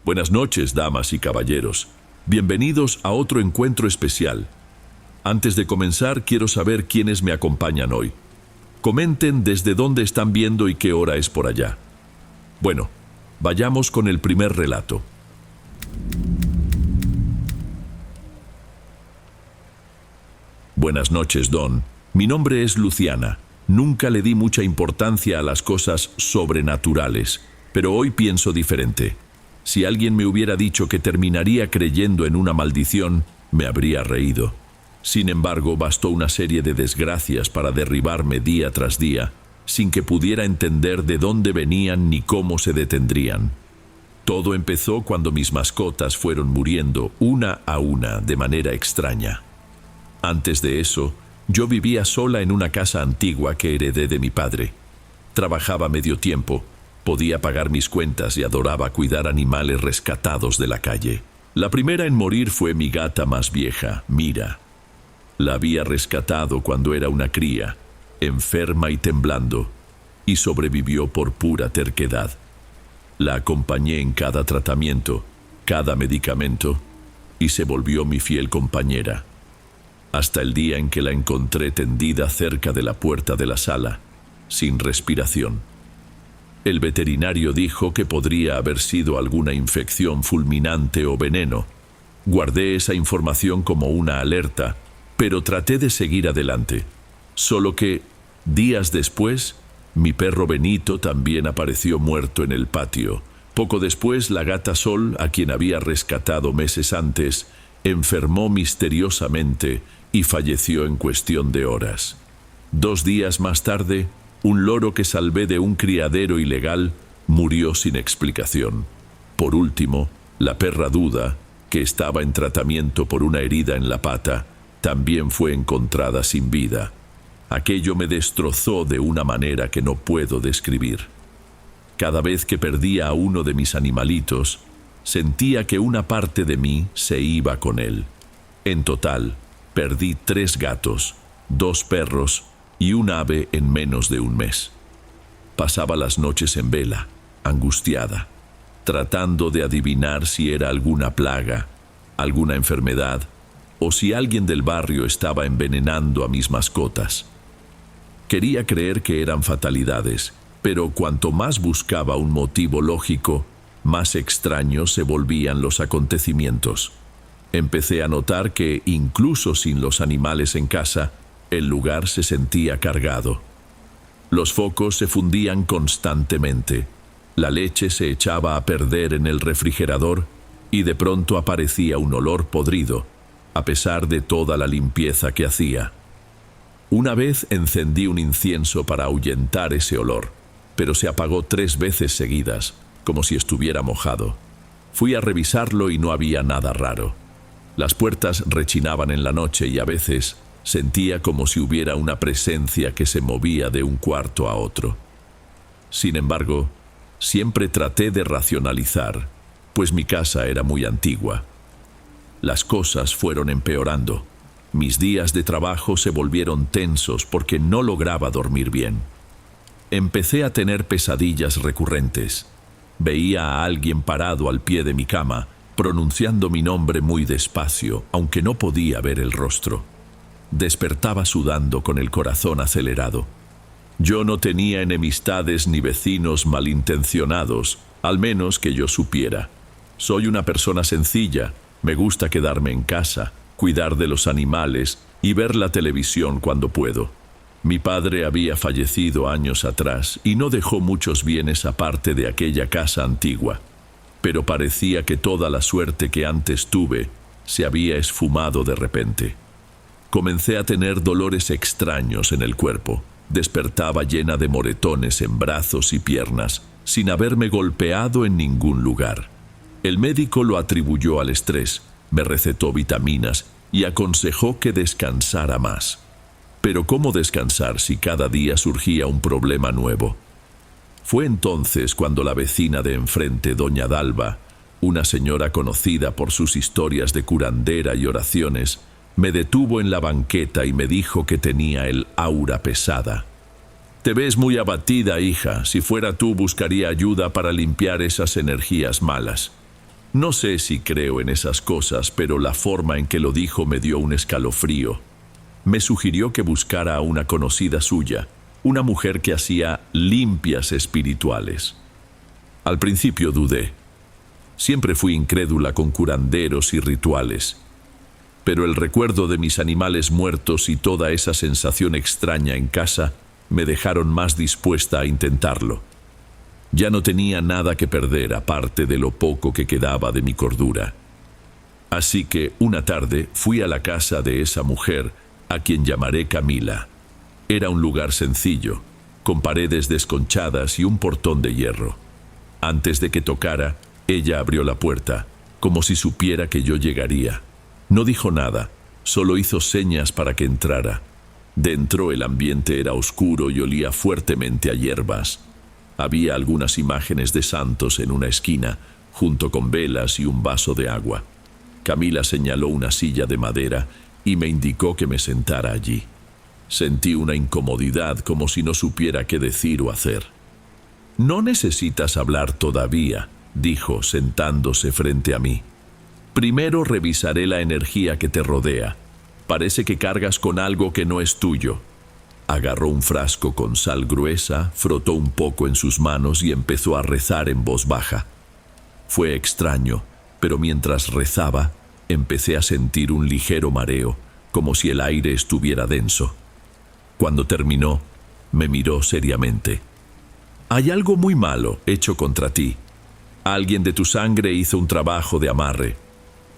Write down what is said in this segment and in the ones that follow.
Buenas noches, damas y caballeros. Bienvenidos a otro encuentro especial. Antes de comenzar, quiero saber quiénes me acompañan hoy. Comenten desde dónde están viendo y qué hora es por allá. Bueno, vayamos con el primer relato. Buenas noches, Don. Mi nombre es Luciana. Nunca le di mucha importancia a las cosas sobrenaturales, pero hoy pienso diferente. Si alguien me hubiera dicho que terminaría creyendo en una maldición, me habría reído. Sin embargo, bastó una serie de desgracias para derribarme día tras día, sin que pudiera entender de dónde venían ni cómo se detendrían. Todo empezó cuando mis mascotas fueron muriendo una a una de manera extraña. Antes de eso, yo vivía sola en una casa antigua que heredé de mi padre. Trabajaba medio tiempo, podía pagar mis cuentas y adoraba cuidar animales rescatados de la calle. La primera en morir fue mi gata más vieja, Mira. La había rescatado cuando era una cría, enferma y temblando, y sobrevivió por pura terquedad. La acompañé en cada tratamiento, cada medicamento, y se volvió mi fiel compañera, hasta el día en que la encontré tendida cerca de la puerta de la sala, sin respiración. El veterinario dijo que podría haber sido alguna infección fulminante o veneno. Guardé esa información como una alerta, pero traté de seguir adelante. Solo que, días después, mi perro Benito también apareció muerto en el patio. Poco después, la gata Sol, a quien había rescatado meses antes, enfermó misteriosamente y falleció en cuestión de horas. 2 días más tarde, un loro que salvé de un criadero ilegal murió sin explicación. Por último, la perra Duda, que estaba en tratamiento por una herida en la pata, también fue encontrada sin vida. Aquello me destrozó de una manera que no puedo describir. Cada vez que perdía a uno de mis animalitos, sentía que una parte de mí se iba con él. En total, perdí 3 gatos, 2 perros y un ave en menos de un mes. Pasaba las noches en vela, angustiada, tratando de adivinar si era alguna plaga, alguna enfermedad, o si alguien del barrio estaba envenenando a mis mascotas. Quería creer que eran fatalidades, pero cuanto más buscaba un motivo lógico, más extraños se volvían los acontecimientos. Empecé a notar que, incluso sin los animales en casa, el lugar se sentía cargado. Los focos se fundían constantemente, la leche se echaba a perder en el refrigerador y de pronto aparecía un olor podrido, a pesar de toda la limpieza que hacía. Una vez encendí un incienso para ahuyentar ese olor, pero se apagó 3 veces seguidas, como si estuviera mojado. Fui a revisarlo y no había nada raro. Las puertas rechinaban en la noche y a veces sentía como si hubiera una presencia que se movía de un cuarto a otro. Sin embargo, siempre traté de racionalizar, pues mi casa era muy antigua. Las cosas fueron empeorando. Mis días de trabajo se volvieron tensos porque no lograba dormir bien. Empecé a tener pesadillas recurrentes. Veía a alguien parado al pie de mi cama, pronunciando mi nombre muy despacio, aunque no podía ver el rostro. Despertaba sudando con el corazón acelerado. Yo no tenía enemistades ni vecinos malintencionados, al menos que yo supiera. Soy una persona sencilla, me gusta quedarme en casa, cuidar de los animales y ver la televisión cuando puedo. Mi padre había fallecido años atrás y no dejó muchos bienes aparte de aquella casa antigua, pero parecía que toda la suerte que antes tuve se había esfumado de repente. Comencé a tener dolores extraños en el cuerpo. Despertaba llena de moretones en brazos y piernas, sin haberme golpeado en ningún lugar. El médico lo atribuyó al estrés, me recetó vitaminas y aconsejó que descansara más. Pero ¿cómo descansar si cada día surgía un problema nuevo? Fue entonces cuando la vecina de enfrente, doña Dalva, una señora conocida por sus historias de curandera y oraciones, me detuvo en la banqueta y me dijo que tenía el aura pesada. «Te ves muy abatida, hija. Si fuera tú, buscaría ayuda para limpiar esas energías malas». No sé si creo en esas cosas, pero la forma en que lo dijo me dio un escalofrío. Me sugirió que buscara a una conocida suya, una mujer que hacía limpias espirituales. Al principio dudé. Siempre fui incrédula con curanderos y rituales. Pero el recuerdo de mis animales muertos y toda esa sensación extraña en casa me dejaron más dispuesta a intentarlo. Ya no tenía nada que perder aparte de lo poco que quedaba de mi cordura. Así que una tarde fui a la casa de esa mujer, a quien llamaré Camila. Era un lugar sencillo, con paredes desconchadas y un portón de hierro. Antes de que tocara, ella abrió la puerta, como si supiera que yo llegaría. No dijo nada, solo hizo señas para que entrara. Dentro el ambiente era oscuro y olía fuertemente a hierbas. Había algunas imágenes de santos en una esquina, junto con velas y un vaso de agua. Camila señaló una silla de madera y me indicó que me sentara allí. Sentí una incomodidad, como si no supiera qué decir o hacer. «No necesitas hablar todavía», dijo, sentándose frente a mí. «Primero revisaré la energía que te rodea. Parece que cargas con algo que no es tuyo». Agarró un frasco con sal gruesa, frotó un poco en sus manos y empezó a rezar en voz baja. Fue extraño, pero mientras rezaba, empecé a sentir un ligero mareo, como si el aire estuviera denso. Cuando terminó, me miró seriamente. «Hay algo muy malo hecho contra ti. Alguien de tu sangre hizo un trabajo de amarre.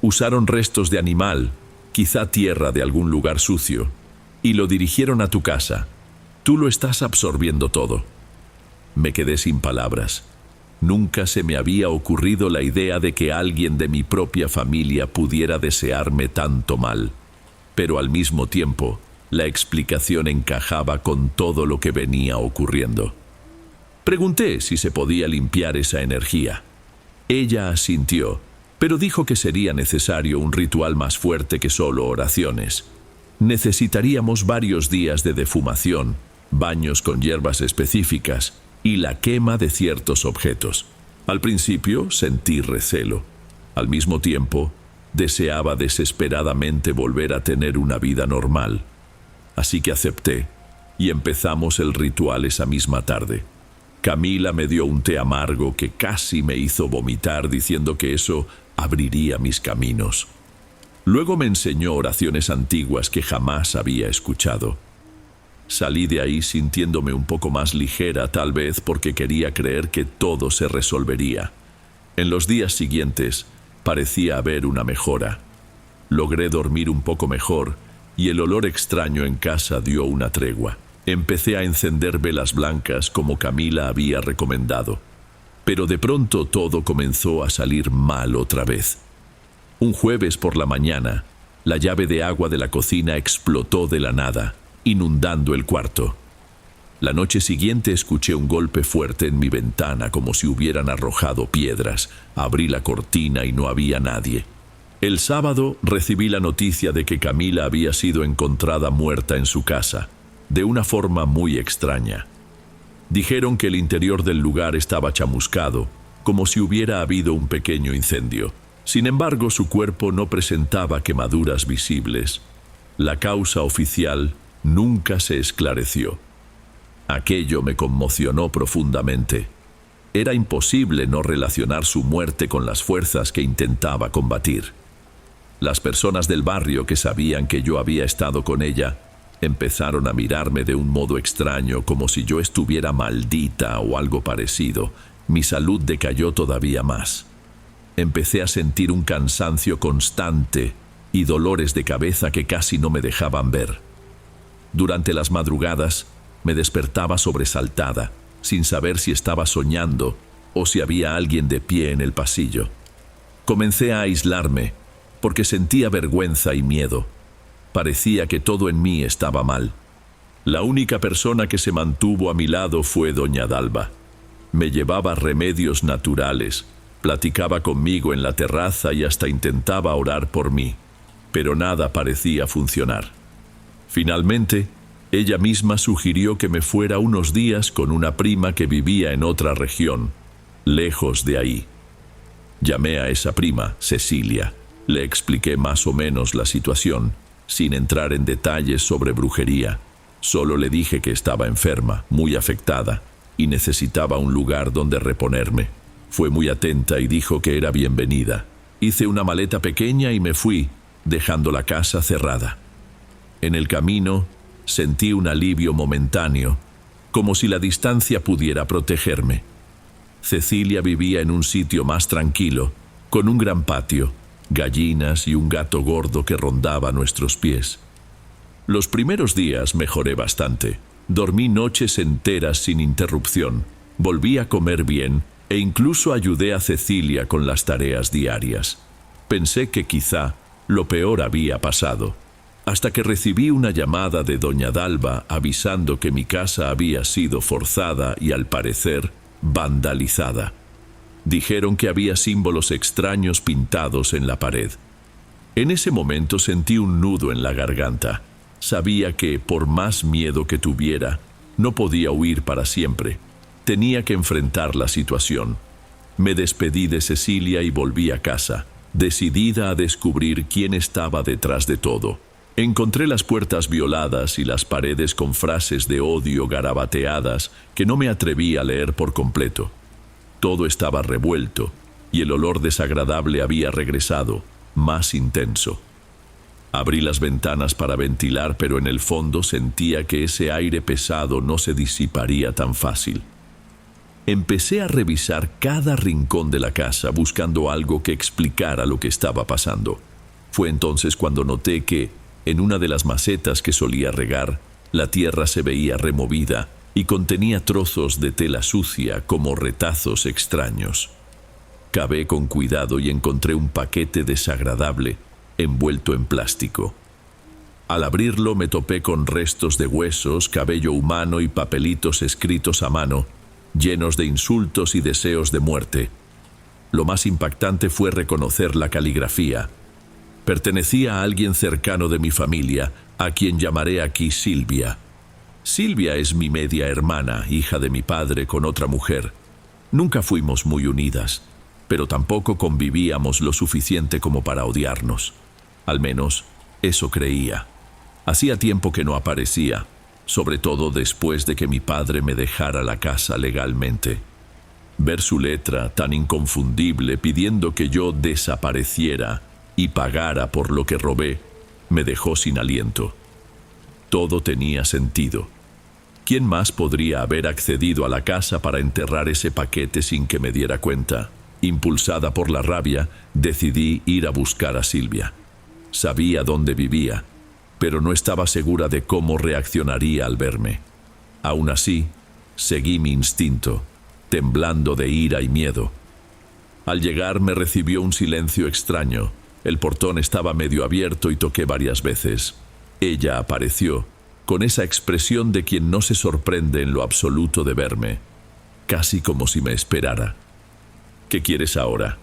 Usaron restos de animal, quizá tierra de algún lugar sucio, y lo dirigieron a tu casa. Tú lo estás absorbiendo todo». Me quedé sin palabras. Nunca se me había ocurrido la idea de que alguien de mi propia familia pudiera desearme tanto mal. Pero al mismo tiempo, la explicación encajaba con todo lo que venía ocurriendo. Pregunté si se podía limpiar esa energía. Ella asintió, pero dijo que sería necesario un ritual más fuerte que solo oraciones. Necesitaríamos varios días de defumación, baños con hierbas específicas y la quema de ciertos objetos. Al principio sentí recelo. Al mismo tiempo, deseaba desesperadamente volver a tener una vida normal. Así que acepté y empezamos el ritual esa misma tarde. Camila me dio un té amargo que casi me hizo vomitar, diciendo que eso abriría mis caminos. Luego me enseñó oraciones antiguas que jamás había escuchado. Salí de ahí sintiéndome un poco más ligera, tal vez porque quería creer que todo se resolvería. En los días siguientes parecía haber una mejora. Logré dormir un poco mejor y el olor extraño en casa dio una tregua. Empecé a encender velas blancas como Camila había recomendado. Pero de pronto todo comenzó a salir mal otra vez. Un jueves por la mañana, la llave de agua de la cocina explotó de la nada, inundando el cuarto. La noche siguiente escuché un golpe fuerte en mi ventana, como si hubieran arrojado piedras. Abrí la cortina y no había nadie. El sábado recibí la noticia de que Camila había sido encontrada muerta en su casa, de una forma muy extraña. Dijeron que el interior del lugar estaba chamuscado, como si hubiera habido un pequeño incendio. Sin embargo, su cuerpo no presentaba quemaduras visibles. La causa oficial nunca se esclareció. Aquello me conmocionó profundamente. Era imposible no relacionar su muerte con las fuerzas que intentaba combatir. Las personas del barrio que sabían que yo había estado con ella empezaron a mirarme de un modo extraño, como si yo estuviera maldita o algo parecido. Mi salud decayó todavía más. Empecé a sentir un cansancio constante y dolores de cabeza que casi no me dejaban ver. Durante las madrugadas me despertaba sobresaltada, sin saber si estaba soñando o si había alguien de pie en el pasillo. Comencé a aislarme porque sentía vergüenza y miedo. Parecía que todo en mí estaba mal. La única persona que se mantuvo a mi lado fue doña Dalva. Me llevaba remedios naturales, platicaba conmigo en la terraza y hasta intentaba orar por mí, pero nada parecía funcionar. Finalmente, ella misma sugirió que me fuera unos días con una prima que vivía en otra región, lejos de ahí. Llamé a esa prima, Cecilia. Le expliqué más o menos la situación, sin entrar en detalles sobre brujería. Solo le dije que estaba enferma, muy afectada, y necesitaba un lugar donde reponerme. Fue muy atenta y dijo que era bienvenida. Hice una maleta pequeña y me fui, dejando la casa cerrada. En el camino, sentí un alivio momentáneo, como si la distancia pudiera protegerme. Cecilia vivía en un sitio más tranquilo, con un gran patio, gallinas y un gato gordo que rondaba nuestros pies. Los primeros días mejoré bastante. Dormí noches enteras sin interrupción, volví a comer bien e incluso ayudé a Cecilia con las tareas diarias. Pensé que quizá lo peor había pasado, hasta que recibí una llamada de doña Dalva avisando que mi casa había sido forzada y, al parecer, vandalizada. Dijeron que había símbolos extraños pintados en la pared. En ese momento sentí un nudo en la garganta. Sabía que, por más miedo que tuviera, no podía huir para siempre. Tenía que enfrentar la situación. Me despedí de Cecilia y volví a casa, decidida a descubrir quién estaba detrás de todo. Encontré las puertas violadas y las paredes con frases de odio garabateadas que no me atreví a leer por completo. Todo estaba revuelto y el olor desagradable había regresado, más intenso. Abrí las ventanas para ventilar, pero en el fondo sentía que ese aire pesado no se disiparía tan fácil. Empecé a revisar cada rincón de la casa buscando algo que explicara lo que estaba pasando. Fue entonces cuando noté que, en una de las macetas que solía regar, la tierra se veía removida y contenía trozos de tela sucia como retazos extraños. Cavé con cuidado y encontré un paquete desagradable envuelto en plástico. Al abrirlo me topé con restos de huesos, cabello humano y papelitos escritos a mano, llenos de insultos y deseos de muerte. Lo más impactante fue reconocer la caligrafía. Pertenecía a alguien cercano de mi familia, a quien llamaré aquí Silvia. Silvia es mi media hermana, hija de mi padre con otra mujer. Nunca fuimos muy unidas, pero tampoco convivíamos lo suficiente como para odiarnos. Al menos, eso creía. Hacía tiempo que no aparecía, sobre todo después de que mi padre me dejara la casa legalmente. Ver su letra tan inconfundible pidiendo que yo desapareciera y pagara por lo que robé, me dejó sin aliento. Todo tenía sentido. ¿Quién más podría haber accedido a la casa para enterrar ese paquete sin que me diera cuenta? Impulsada por la rabia, decidí ir a buscar a Silvia. Sabía dónde vivía, pero no estaba segura de cómo reaccionaría al verme. Aún así, seguí mi instinto, temblando de ira y miedo. Al llegar me recibió un silencio extraño. El portón estaba medio abierto y toqué varias veces. Ella apareció, con esa expresión de quien no se sorprende en lo absoluto de verme, casi como si me esperara. «¿Qué quieres ahora?»,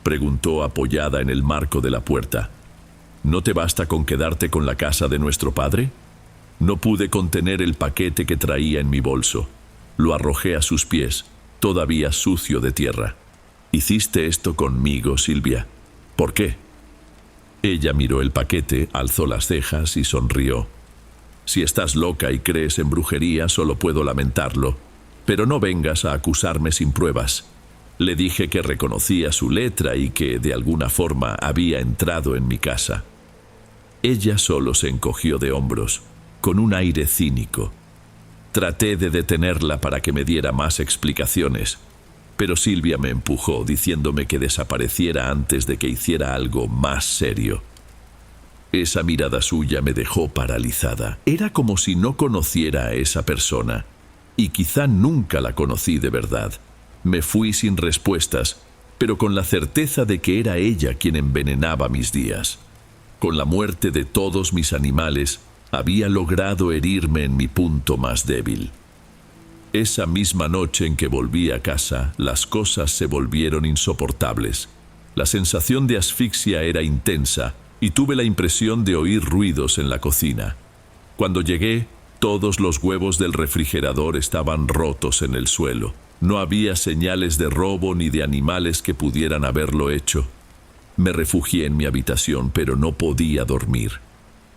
preguntó apoyada en el marco de la puerta. «¿No te basta con quedarte con la casa de nuestro padre?». No pude contener el paquete que traía en mi bolso. Lo arrojé a sus pies, todavía sucio de tierra. «Hiciste esto conmigo, Silvia. ¿Por qué?». Ella miró el paquete, alzó las cejas y sonrió. «Si estás loca y crees en brujería, solo puedo lamentarlo. Pero no vengas a acusarme sin pruebas». Le dije que reconocía su letra y que, de alguna forma, había entrado en mi casa. Ella solo se encogió de hombros, con un aire cínico. Traté de detenerla para que me diera más explicaciones, pero Silvia me empujó, diciéndome que desapareciera antes de que hiciera algo más serio. Esa mirada suya me dejó paralizada. Era como si no conociera a esa persona, y quizá nunca la conocí de verdad. Me fui sin respuestas, pero con la certeza de que era ella quien envenenaba mis días. Con la muerte de todos mis animales, había logrado herirme en mi punto más débil. Esa misma noche en que volví a casa, las cosas se volvieron insoportables. La sensación de asfixia era intensa y tuve la impresión de oír ruidos en la cocina. Cuando llegué, todos los huevos del refrigerador estaban rotos en el suelo. No había señales de robo ni de animales que pudieran haberlo hecho. Me refugié en mi habitación, pero no podía dormir.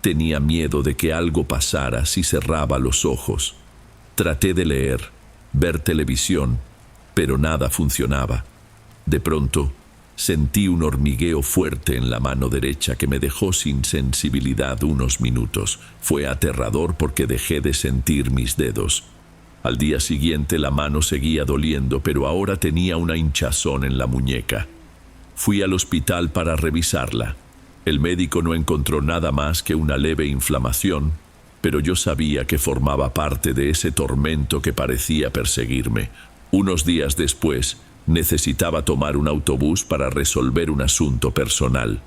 Tenía miedo de que algo pasara si cerraba los ojos. Traté de leer, ver televisión, pero nada funcionaba. De pronto, sentí un hormigueo fuerte en la mano derecha que me dejó sin sensibilidad unos minutos. Fue aterrador porque dejé de sentir mis dedos. Al día siguiente la mano seguía doliendo, pero ahora tenía una hinchazón en la muñeca. Fui al hospital para revisarla. El médico no encontró nada más que una leve inflamación, pero yo sabía que formaba parte de ese tormento que parecía perseguirme. Unos días después, necesitaba tomar un autobús para resolver un asunto personal.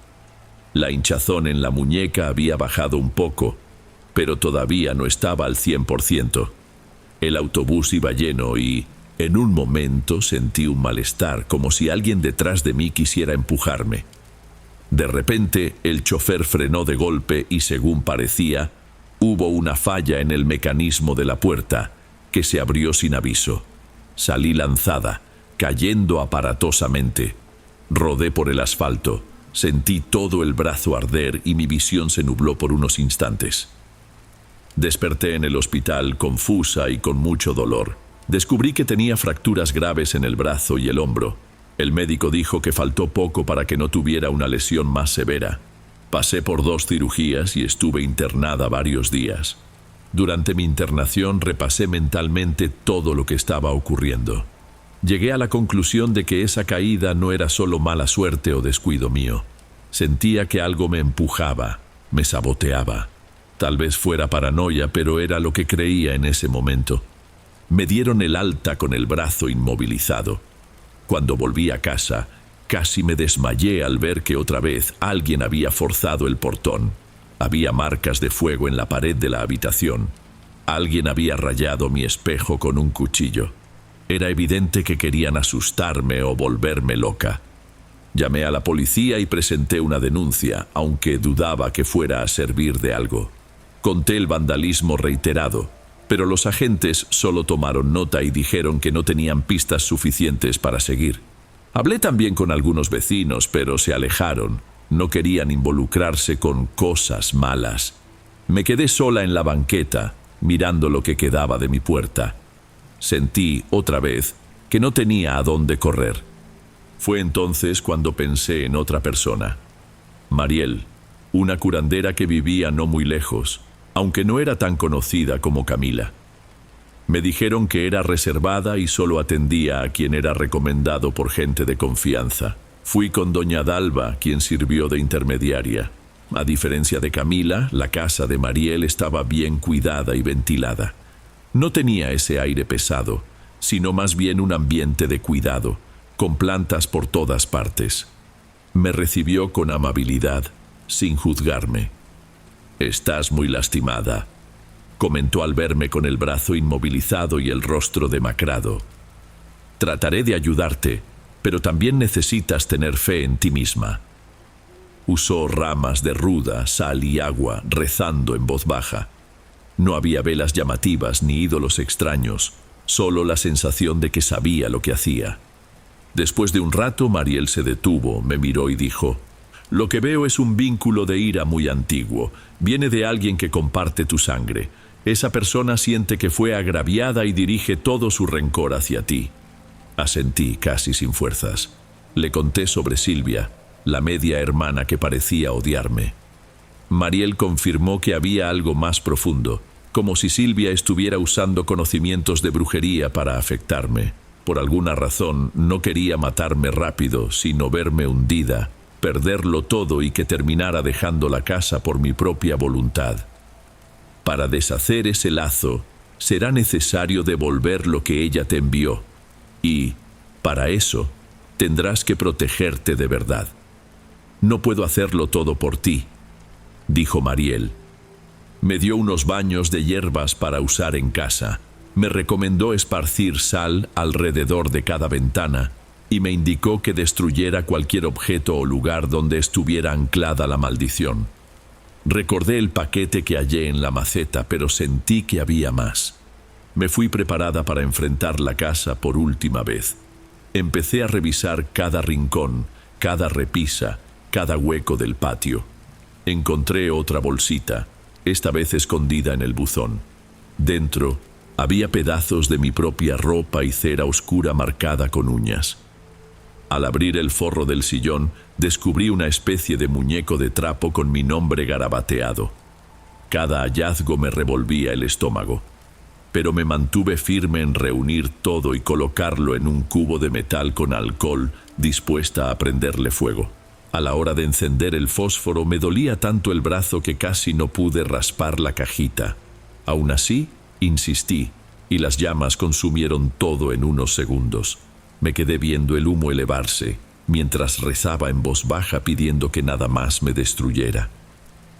La hinchazón en la muñeca había bajado un poco, pero todavía no estaba al 100%. El autobús iba lleno y, en un momento, sentí un malestar, como si alguien detrás de mí quisiera empujarme. De repente, el chofer frenó de golpe y, según parecía, hubo una falla en el mecanismo de la puerta, que se abrió sin aviso. Salí lanzada, cayendo aparatosamente. Rodé por el asfalto, sentí todo el brazo arder y mi visión se nubló por unos instantes. Desperté en el hospital, confusa y con mucho dolor. Descubrí que tenía fracturas graves en el brazo y el hombro. El médico dijo que faltó poco para que no tuviera una lesión más severa. Pasé por 2 cirugías y estuve internada varios días. Durante mi internación repasé mentalmente todo lo que estaba ocurriendo. Llegué a la conclusión de que esa caída no era solo mala suerte o descuido mío. Sentía que algo me empujaba, me saboteaba. Tal vez fuera paranoia, pero era lo que creía en ese momento. Me dieron el alta con el brazo inmovilizado. Cuando volví a casa, casi me desmayé al ver que otra vez alguien había forzado el portón. Había marcas de fuego en la pared de la habitación. Alguien había rayado mi espejo con un cuchillo. Era evidente que querían asustarme o volverme loca. Llamé a la policía y presenté una denuncia, aunque dudaba que fuera a servir de algo. Conté el vandalismo reiterado, pero los agentes solo tomaron nota y dijeron que no tenían pistas suficientes para seguir. Hablé también con algunos vecinos, pero se alejaron. No querían involucrarse con cosas malas. Me quedé sola en la banqueta, mirando lo que quedaba de mi puerta. Sentí, otra vez, que no tenía a dónde correr. Fue entonces cuando pensé en otra persona. Mariel, una curandera que vivía no muy lejos, aunque no era tan conocida como Camila. Me dijeron que era reservada y solo atendía a quien era recomendado por gente de confianza. Fui con doña Dalva, quien sirvió de intermediaria. A diferencia de Camila, la casa de Mariel estaba bien cuidada y ventilada. No tenía ese aire pesado, sino más bien un ambiente de cuidado, con plantas por todas partes. Me recibió con amabilidad, sin juzgarme. «Estás muy lastimada», comentó al verme con el brazo inmovilizado y el rostro demacrado. «Trataré de ayudarte, pero también necesitas tener fe en ti misma». Usó ramas de ruda, sal y agua, rezando en voz baja. No había velas llamativas ni ídolos extraños, solo la sensación de que sabía lo que hacía. Después de un rato, Mariel se detuvo, me miró y dijo: «Lo que veo es un vínculo de ira muy antiguo. Viene de alguien que comparte tu sangre. Esa persona siente que fue agraviada y dirige todo su rencor hacia ti». Asentí, casi sin fuerzas. Le conté sobre Silvia, la media hermana que parecía odiarme. Mariel confirmó que había algo más profundo, como si Silvia estuviera usando conocimientos de brujería para afectarme. Por alguna razón, no quería matarme rápido, sino verme hundida, perderlo todo y que terminara dejando la casa por mi propia voluntad. Para deshacer ese lazo, será necesario devolver lo que ella te envió. Y, para eso, tendrás que protegerte de verdad. «No puedo hacerlo todo por ti», dijo Mariel. Me dio unos baños de hierbas para usar en casa. Me recomendó esparcir sal alrededor de cada ventana y me indicó que destruyera cualquier objeto o lugar donde estuviera anclada la maldición. Recordé el paquete que hallé en la maceta, pero sentí que había más. Me fui preparada para enfrentar la casa por última vez. Empecé a revisar cada rincón, cada repisa, cada hueco del patio. Encontré otra bolsita, esta vez escondida en el buzón. Dentro había pedazos de mi propia ropa y cera oscura marcada con uñas. Al abrir el forro del sillón, descubrí una especie de muñeco de trapo con mi nombre garabateado. Cada hallazgo me revolvía el estómago, pero me mantuve firme en reunir todo y colocarlo en un cubo de metal con alcohol, dispuesta a prenderle fuego. A la hora de encender el fósforo me dolía tanto el brazo que casi no pude raspar la cajita. Aún así, insistí, y las llamas consumieron todo en unos segundos. Me quedé viendo el humo elevarse, mientras rezaba en voz baja pidiendo que nada más me destruyera.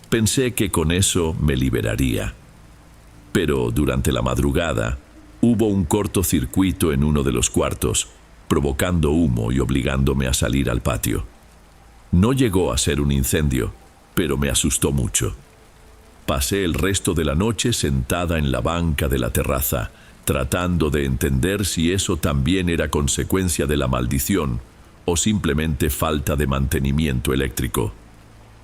Pensé que con eso me liberaría. Pero durante la madrugada hubo un cortocircuito en uno de los cuartos, provocando humo y obligándome a salir al patio. No llegó a ser un incendio, pero me asustó mucho. Pasé el resto de la noche sentada en la banca de la terraza, tratando de entender si eso también era consecuencia de la maldición o simplemente falta de mantenimiento eléctrico.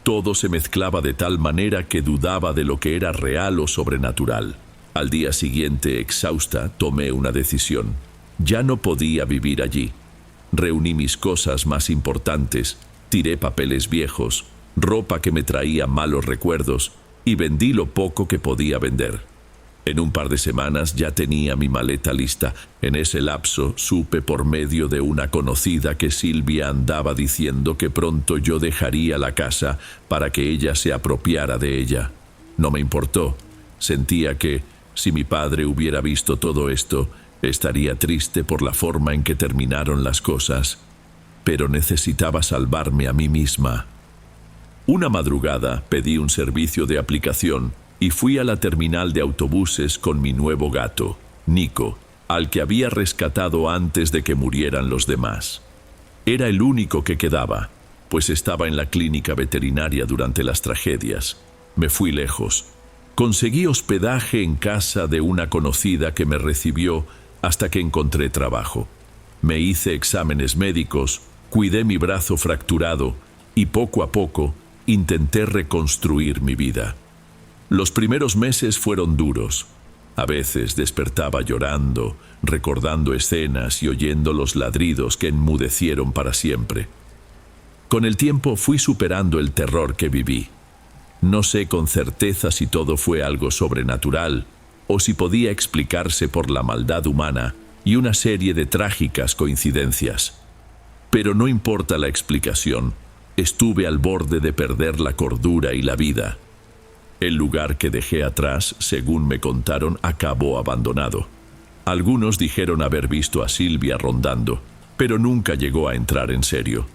Todo se mezclaba de tal manera que dudaba de lo que era real o sobrenatural. Al día siguiente, exhausta, tomé una decisión. Ya no podía vivir allí. Reuní mis cosas más importantes, tiré papeles viejos, ropa que me traía malos recuerdos y vendí lo poco que podía vender. En un par de semanas ya tenía mi maleta lista. En ese lapso supe por medio de una conocida que Silvia andaba diciendo que pronto yo dejaría la casa para que ella se apropiara de ella. No me importó. Sentía que, si mi padre hubiera visto todo esto, estaría triste por la forma en que terminaron las cosas. Pero necesitaba salvarme a mí misma. Una madrugada pedí un servicio de aplicación y fui a la terminal de autobuses con mi nuevo gato, Nico, al que había rescatado antes de que murieran los demás. Era el único que quedaba, pues estaba en la clínica veterinaria durante las tragedias. Me fui lejos. Conseguí hospedaje en casa de una conocida que me recibió hasta que encontré trabajo. Me hice exámenes médicos, cuidé mi brazo fracturado y poco a poco intenté reconstruir mi vida. Los primeros meses fueron duros. A veces despertaba llorando, recordando escenas y oyendo los ladridos que enmudecieron para siempre. Con el tiempo fui superando el terror que viví. No sé con certeza si todo fue algo sobrenatural o si podía explicarse por la maldad humana y una serie de trágicas coincidencias. Pero no importa la explicación, estuve al borde de perder la cordura y la vida. El lugar que dejé atrás, según me contaron, acabó abandonado. Algunos dijeron haber visto a Silvia rondando, pero nunca llegó a entrar en serio.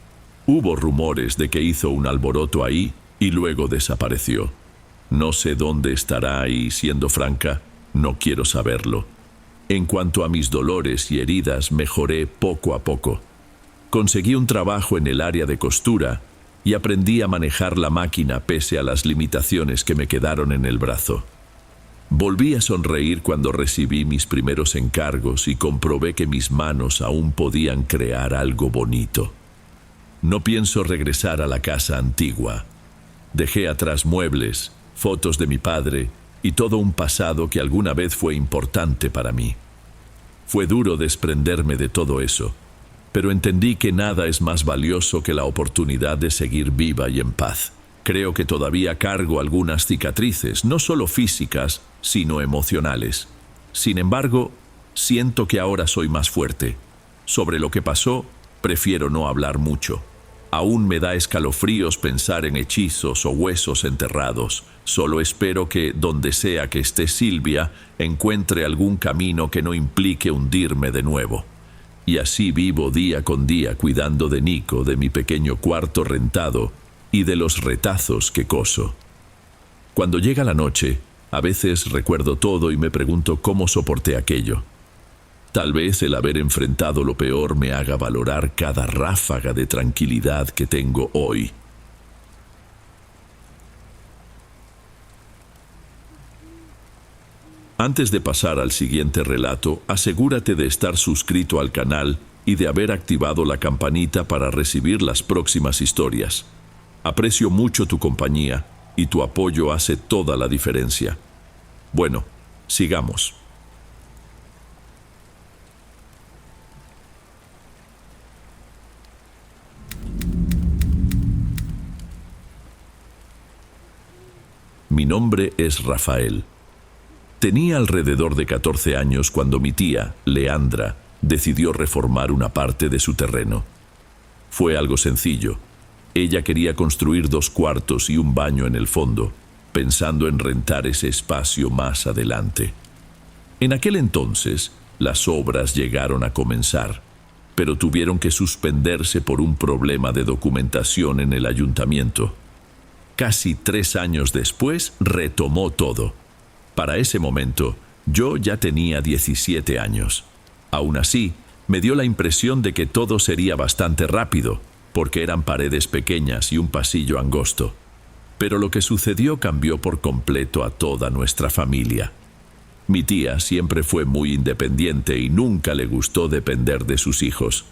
Hubo rumores de que hizo un alboroto ahí y luego desapareció. No sé dónde estará y, siendo franca, no quiero saberlo. En cuanto a mis dolores y heridas, mejoré poco a poco. Conseguí un trabajo en el área de costura y aprendí a manejar la máquina pese a las limitaciones que me quedaron en el brazo. Volví a sonreír cuando recibí mis primeros encargos y comprobé que mis manos aún podían crear algo bonito. No pienso regresar a la casa antigua. Dejé atrás muebles, fotos de mi padre y todo un pasado que alguna vez fue importante para mí. Fue duro desprenderme de todo eso, pero entendí que nada es más valioso que la oportunidad de seguir viva y en paz. Creo que todavía cargo algunas cicatrices, no solo físicas, sino emocionales. Sin embargo, siento que ahora soy más fuerte. Sobre lo que pasó, prefiero no hablar mucho. Aún me da escalofríos pensar en hechizos o huesos enterrados. Solo espero que, donde sea que esté Silvia, encuentre algún camino que no implique hundirme de nuevo. Y así vivo día con día cuidando de Nico, de mi pequeño cuarto rentado y de los retazos que coso. Cuando llega la noche, a veces recuerdo todo y me pregunto cómo soporté aquello. Tal vez el haber enfrentado lo peor me haga valorar cada ráfaga de tranquilidad que tengo hoy. Antes de pasar al siguiente relato, asegúrate de estar suscrito al canal y de haber activado la campanita para recibir las próximas historias. Aprecio mucho tu compañía y tu apoyo hace toda la diferencia. Bueno, sigamos. Mi nombre es Rafael. Tenía alrededor de 14 años cuando mi tía, Leandra, decidió reformar una parte de su terreno. Fue algo sencillo. Ella quería construir 2 cuartos y un baño en el fondo, pensando en rentar ese espacio más adelante. En aquel entonces, las obras llegaron a comenzar, pero tuvieron que suspenderse por un problema de documentación en el ayuntamiento. Casi 3 años después, retomó todo. Para ese momento, yo ya tenía 17 años. Aún así, me dio la impresión de que todo sería bastante rápido, porque eran paredes pequeñas y un pasillo angosto. Pero lo que sucedió cambió por completo a toda nuestra familia. Mi tía siempre fue muy independiente y nunca le gustó depender de sus hijos.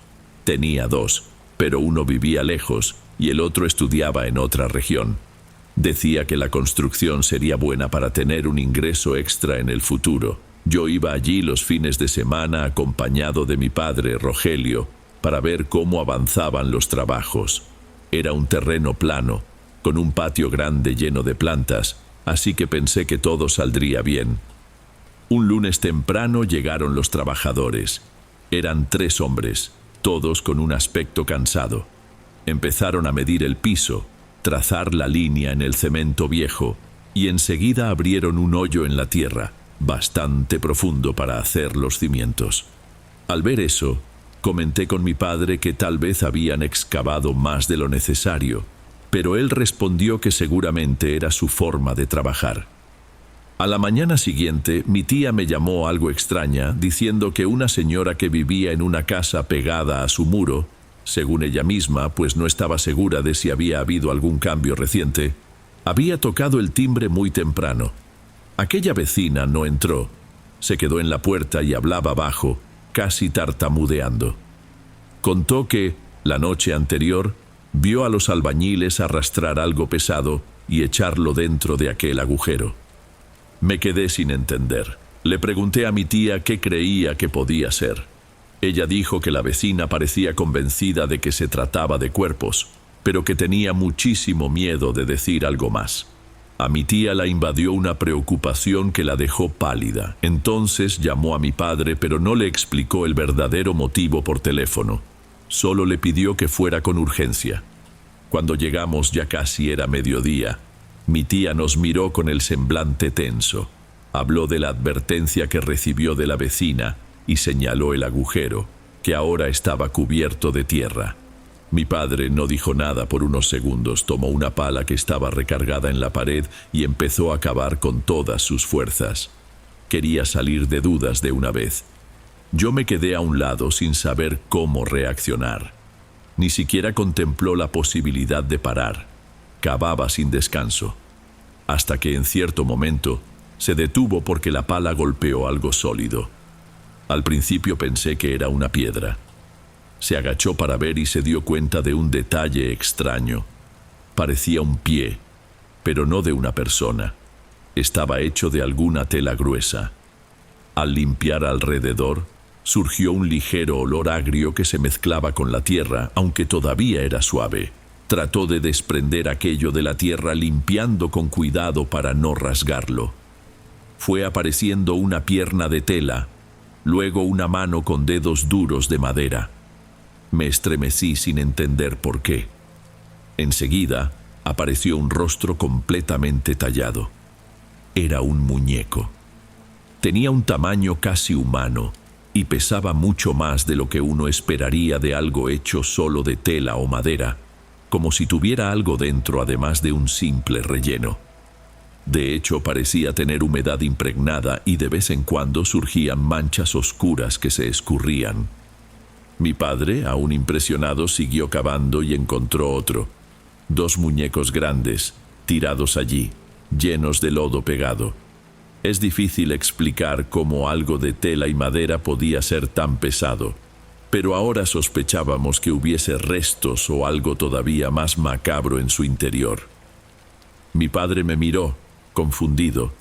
Tenía 2, pero uno vivía lejos y el otro estudiaba en otra región. Decía que la construcción sería buena para tener un ingreso extra en el futuro. Yo iba allí los fines de semana acompañado de mi padre, Rogelio, para ver cómo avanzaban los trabajos. Era un terreno plano, con un patio grande lleno de plantas, así que pensé que todo saldría bien. Un lunes temprano llegaron los trabajadores. Eran 3 hombres, todos con un aspecto cansado. Empezaron a medir el piso, trazar la línea en el cemento viejo y enseguida abrieron un hoyo en la tierra, bastante profundo para hacer los cimientos. Al ver eso, comenté con mi padre que tal vez habían excavado más de lo necesario, pero él respondió que seguramente era su forma de trabajar. A la mañana siguiente, mi tía me llamó algo extraña, diciendo que una señora que vivía en una casa pegada a su muro, según ella misma, pues no estaba segura de si había habido algún cambio reciente, había tocado el timbre muy temprano. Aquella vecina no entró, se quedó en la puerta y hablaba bajo, casi tartamudeando. Contó que, la noche anterior, vio a los albañiles arrastrar algo pesado y echarlo dentro de aquel agujero. Me quedé sin entender. Le pregunté a mi tía qué creía que podía ser. Ella dijo que la vecina parecía convencida de que se trataba de cuerpos, pero que tenía muchísimo miedo de decir algo más. A mi tía la invadió una preocupación que la dejó pálida. Entonces llamó a mi padre, pero no le explicó el verdadero motivo por teléfono. Solo le pidió que fuera con urgencia. Cuando llegamos ya casi era mediodía. Mi tía nos miró con el semblante tenso. Habló de la advertencia que recibió de la vecina y señaló el agujero, que ahora estaba cubierto de tierra. Mi padre no dijo nada por unos segundos, tomó una pala que estaba recargada en la pared y empezó a cavar con todas sus fuerzas. Quería salir de dudas de una vez. Yo me quedé a un lado sin saber cómo reaccionar. Ni siquiera contempló la posibilidad de parar. Cavaba sin descanso, hasta que en cierto momento se detuvo porque la pala golpeó algo sólido. Al principio pensé que era una piedra. Se agachó para ver y se dio cuenta de un detalle extraño. Parecía un pie, pero no de una persona. Estaba hecho de alguna tela gruesa. Al limpiar alrededor, surgió un ligero olor agrio que se mezclaba con la tierra, aunque todavía era suave. Trató de desprender aquello de la tierra limpiando con cuidado para no rasgarlo. Fue apareciendo una pierna de tela, luego una mano con dedos duros de madera. Me estremecí sin entender por qué. Enseguida apareció un rostro completamente tallado. Era un muñeco. Tenía un tamaño casi humano y pesaba mucho más de lo que uno esperaría de algo hecho solo de tela o madera, como si tuviera algo dentro además de un simple relleno. De hecho, parecía tener humedad impregnada y de vez en cuando surgían manchas oscuras que se escurrían. Mi padre, aún impresionado, siguió cavando y encontró otro. 2 muñecos grandes, tirados allí, llenos de lodo pegado. Es difícil explicar cómo algo de tela y madera podía ser tan pesado, pero ahora sospechábamos que hubiese restos o algo todavía más macabro en su interior. Mi padre me miró, confundido,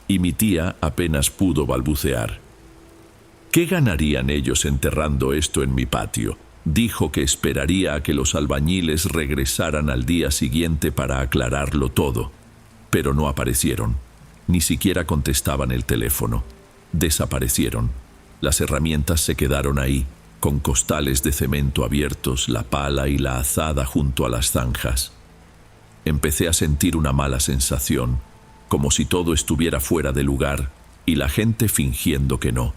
y mi tía apenas pudo balbucear. ¿Qué ganarían ellos enterrando esto en mi patio? Dijo que esperaría a que los albañiles regresaran al día siguiente para aclararlo todo, pero no aparecieron. Ni siquiera contestaban el teléfono. Desaparecieron. Las herramientas se quedaron ahí, con costales de cemento abiertos, la pala y la azada junto a las zanjas. Empecé a sentir una mala sensación, como si todo estuviera fuera de lugar y la gente fingiendo que no.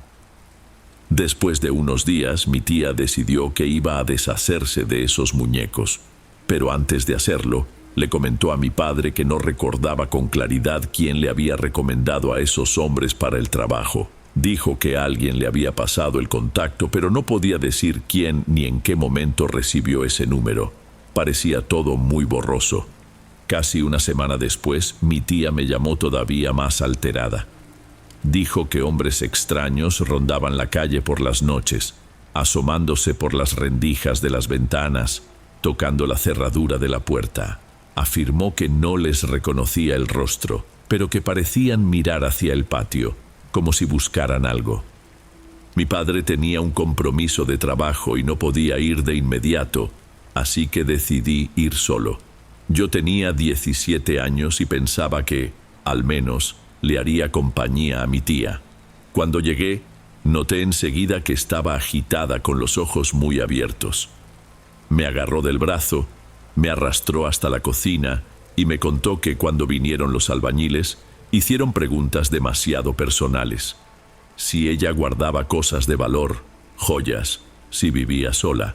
Después de unos días, mi tía decidió que iba a deshacerse de esos muñecos, pero antes de hacerlo, le comentó a mi padre que no recordaba con claridad quién le había recomendado a esos hombres para el trabajo. Dijo que alguien le había pasado el contacto, pero no podía decir quién ni en qué momento recibió ese número. Parecía todo muy borroso. Casi una semana después, mi tía me llamó todavía más alterada. Dijo que hombres extraños rondaban la calle por las noches, asomándose por las rendijas de las ventanas, tocando la cerradura de la puerta. Afirmó que no les reconocía el rostro, pero que parecían mirar hacia el patio, como si buscaran algo. Mi padre tenía un compromiso de trabajo y no podía ir de inmediato, así que decidí ir solo. Yo tenía 17 años y pensaba que, al menos, le haría compañía a mi tía. Cuando llegué, noté enseguida que estaba agitada con los ojos muy abiertos. Me agarró del brazo, me arrastró hasta la cocina y me contó que cuando vinieron los albañiles, hicieron preguntas demasiado personales. Si ella guardaba cosas de valor, joyas, si vivía sola.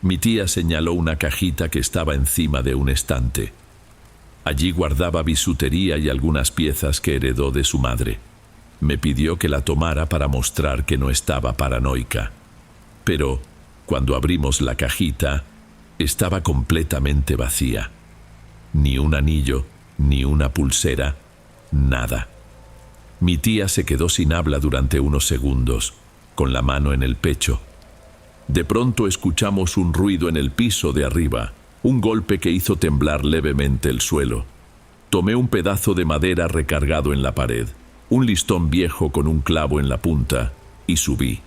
Mi tía señaló una cajita que estaba encima de un estante. Allí guardaba bisutería y algunas piezas que heredó de su madre. Me pidió que la tomara para mostrar que no estaba paranoica. Pero, cuando abrimos la cajita, estaba completamente vacía. Ni un anillo, ni una pulsera, nada. Mi tía se quedó sin habla durante unos segundos, con la mano en el pecho. De pronto escuchamos un ruido en el piso de arriba, un golpe que hizo temblar levemente el suelo. Tomé un pedazo de madera recargado en la pared, un listón viejo con un clavo en la punta, y subí.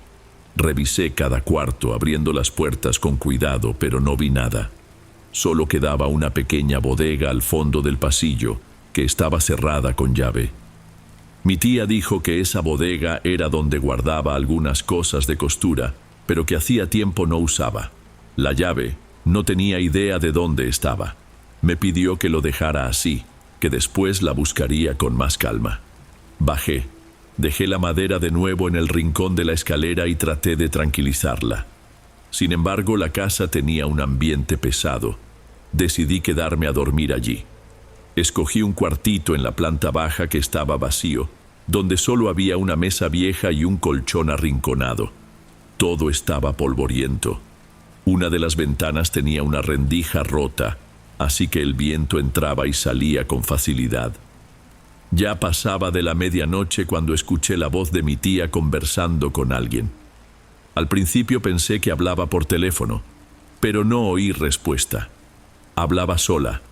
Revisé cada cuarto, abriendo las puertas con cuidado, pero no vi nada. Solo quedaba una pequeña bodega al fondo del pasillo, que estaba cerrada con llave. Mi tía dijo que esa bodega era donde guardaba algunas cosas de costura, pero que hacía tiempo no usaba. La llave, no tenía idea de dónde estaba. Me pidió que lo dejara así, que después la buscaría con más calma. Bajé. Dejé la madera de nuevo en el rincón de la escalera y traté de tranquilizarla. Sin embargo, la casa tenía un ambiente pesado. Decidí quedarme a dormir allí. Escogí un cuartito en la planta baja que estaba vacío, donde solo había una mesa vieja y un colchón arrinconado. Todo estaba polvoriento. Una de las ventanas tenía una rendija rota, así que el viento entraba y salía con facilidad. Ya pasaba de la medianoche cuando escuché la voz de mi tía conversando con alguien. Al principio pensé que hablaba por teléfono, pero no oí respuesta. Hablaba sola,